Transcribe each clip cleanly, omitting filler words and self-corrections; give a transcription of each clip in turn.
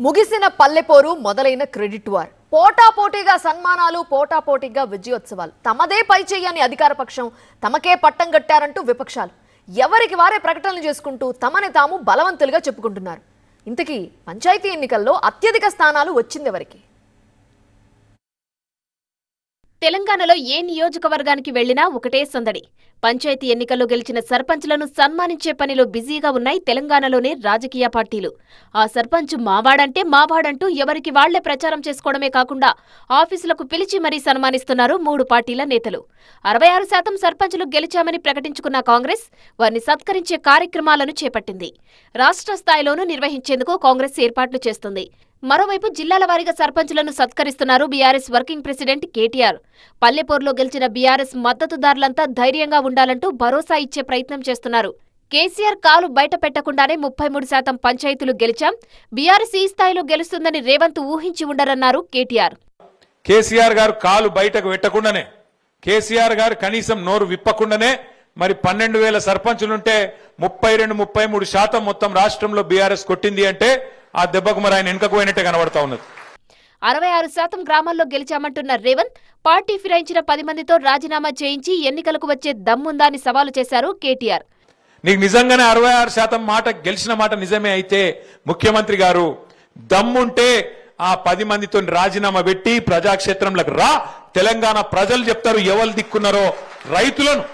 ముగిసిన పల్లెపోరు మొదలైన credit war పోటాపోటీగా సన్మానాలు పోటాపోటీగా విజయోత్సవాలు తమదే పై చేయని అధికార పక్షం తమకే పట్టం కట్టారంటూ విపక్షాలు ఎవరికి వారే ప్రకటనలు చేసుకుంటూ తమని తాము బలవంతులుగా చెప్పుకుంటున్నారు. ఇంతకీ పంచాయతీ ఎన్నికల్లో అత్యధిక స్థానాలు వచ్చింది ఎవరికి? తెలంగాణలో ఏ నియోజకవర్గానికి వెళ్లినా ఒకటే సందడి. పంచాయతీ ఎన్నికల్లో గెలిచిన సర్పంచ్లను సన్మానించే పనిలో బిజీగా ఉన్నాయి తెలంగాణలోనే రాజకీయ పార్టీలు. ఆ సర్పంచ్ మావాడంటూ ఎవరికి వాళ్లే ప్రచారం చేసుకోవడమే కాకుండా ఆఫీసులకు పిలిచి మరీ సన్మానిస్తున్నారు 3 పార్టీల నేతలు. 66% సర్పంచ్లు గెలిచామని ప్రకటించుకున్న కాంగ్రెస్ వారిని సత్కరించే కార్యక్రమాలను చేపట్టింది. రాష్ట్ర స్థాయిలోనూ నిర్వహించేందుకు కాంగ్రెస్ ఏర్పాట్లు చేస్తుంది. మరోవైపు జిల్లాల వారీగా సర్పంచ్లను సత్కరిస్తున్నారు బీఆర్ఎస్ వర్కింగ్ ప్రెసిడెంట్ కేటీఆర్. పల్లెపోరులో గెలిచిన బీఆర్ఎస్ మద్దతుదారులంతా ధైర్యంగా ఉండాలంటూ భరోసా ఇచ్చే ప్రయత్నం చేస్తున్నారు. కేసీఆర్ కాలు బయట పెట్టకుండానే 33% పంచాయతీలు గెలిచాం, బీఆర్ఎస్ ఈ స్థాయిలో గెలుస్తుందని రేవంత్ ఊహించి ఉండరన్నారు కేటీఆర్. కేసీఆర్ గారు కాలు బయటకు పెట్టకుండానే, కేసీఆర్ గారు కనీసం నోరు విప్పకుండానే మరి 12,000 సర్పంచులుంటే 32-33% మొత్తం రాష్ట్రంలో బీఆర్ఎస్ కొట్టింది అంటే ఆ దెబ్బకు మరి ఆయన వెనుకకు పోయినట్టే కనబడతా ఉన్నది. 66% గ్రామాల్లో గెలిచామంటున్న రేవంత్ పార్టీ ఫిరాయించిన 10 మందితో రాజీనామా చేయించి ఎన్నికలకు వచ్చే దమ్ముందా అని సవాలు చేశారు కేటీఆర్. నీకు నిజంగానే 66% మాట గెలిచిన మాట నిజమే అయితే ముఖ్యమంత్రి గారు దమ్ముంటే ఆ 10 మందితో రాజీనామా పెట్టి ప్రజాక్షేత్రంలోకి రా. తెలంగాణ ప్రజలు చెప్తారు ఎవరు దిక్కున్నారో. రైతులను,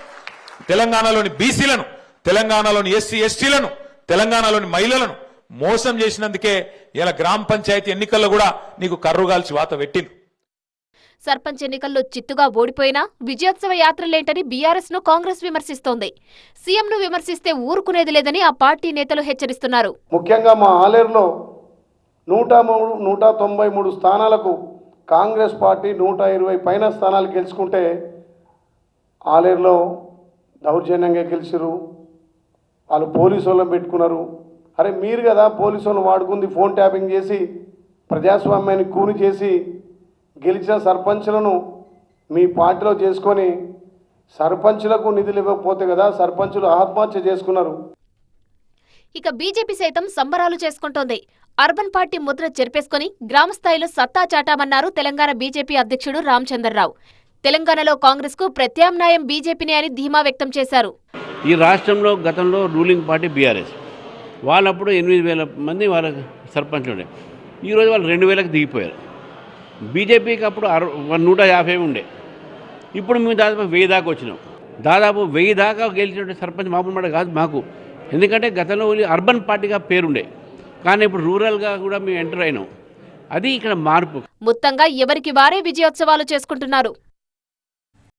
తెలంగాణలోని బీసీలను, తెలంగాణలోని ఎస్సీ ఎస్టీలను, తెలంగాణలోని మహిళలను మోసం చేసినందుకే ఇలా గ్రామ పంచాయతీ ఎన్నికల్లో కూడా నీకు కర్రుగాల్చి వాత పెట్టింది. సర్పంచ్ ఎన్నికల్లో చిత్తుగా ఓడిపోయినా విజయోత్సవ యాత్రలేంటని బీఆర్ఎస్ ను కాంగ్రెస్ విమర్శిస్తోంది. సీఎంను విమర్శిస్తే ఊరుకునేది లేదని ఆ పార్టీ నేతలు హెచ్చరిస్తున్నారు. ముఖ్యంగా మా ఆలేరులో 193 స్థానాలకు కాంగ్రెస్ పార్టీ 120 పైన స్థానాలు గెలుచుకుంటే ఆలేరులో దౌర్జన్యంగా గెలిచిరు. వాళ్ళు పోలీసు వాళ్ళని పెట్టుకున్నారు. అరే మీరు కదా పోలీసు వాళ్ళని వాడుకుంది, ఫోన్ ట్యాపింగ్ చేసి ప్రజాస్వామ్యాన్ని కూని చేసి గెలిచిన సర్పంచ్లను మీ పార్టీలో చేసుకొని సర్పంచ్లకు నిధులు ఇవ్వకపోతే కదా సర్పంచులు ఆత్మహత్య చేసుకున్నారు. ఇక బీజేపీ సైతం సంబరాలు చేసుకుంటోంది. అర్బన్ పార్టీ ముద్ర చెరిపేసుకుని గ్రామస్థాయిలో సత్తా చాటామన్నారు తెలంగాణ బీజేపీ అధ్యక్షుడు రామచంద్రరావు. తెలంగాణలో కాంగ్రెస్ కు ప్రత్యామ్నాయం బీజేపీనే అని ధీమా వ్యక్తం చేశారు. ఈ రాష్ట్రంలో గతంలో రూలింగ్ పార్టీ బీఆర్ఎస్, వాళ్ళప్పుడు 8,000 మంది వాళ్ళ సర్పంచ్లు ఉండే. ఈరోజు వాళ్ళు 2,000కి దిగిపోయారు. బీజేపీకి అప్పుడు 150 ఉండే. ఇప్పుడు మేము దాదాపు 1000 దాకా వచ్చినాం. దాదాపు 1000 దాకా గెలిచినటువంటి సర్పంచ్ మామూలు మాట కాదు మాకు. ఎందుకంటే గతంలో అర్బన్ పార్టీగా పేరుండే, కానీ ఇప్పుడు రూరల్గా కూడా మేము ఎంటర్ అయినాం. అది ఇక్కడ మార్పు. మొత్తంగా ఎవరికి వారే విజయోత్సవాలు చేసుకుంటున్నారు.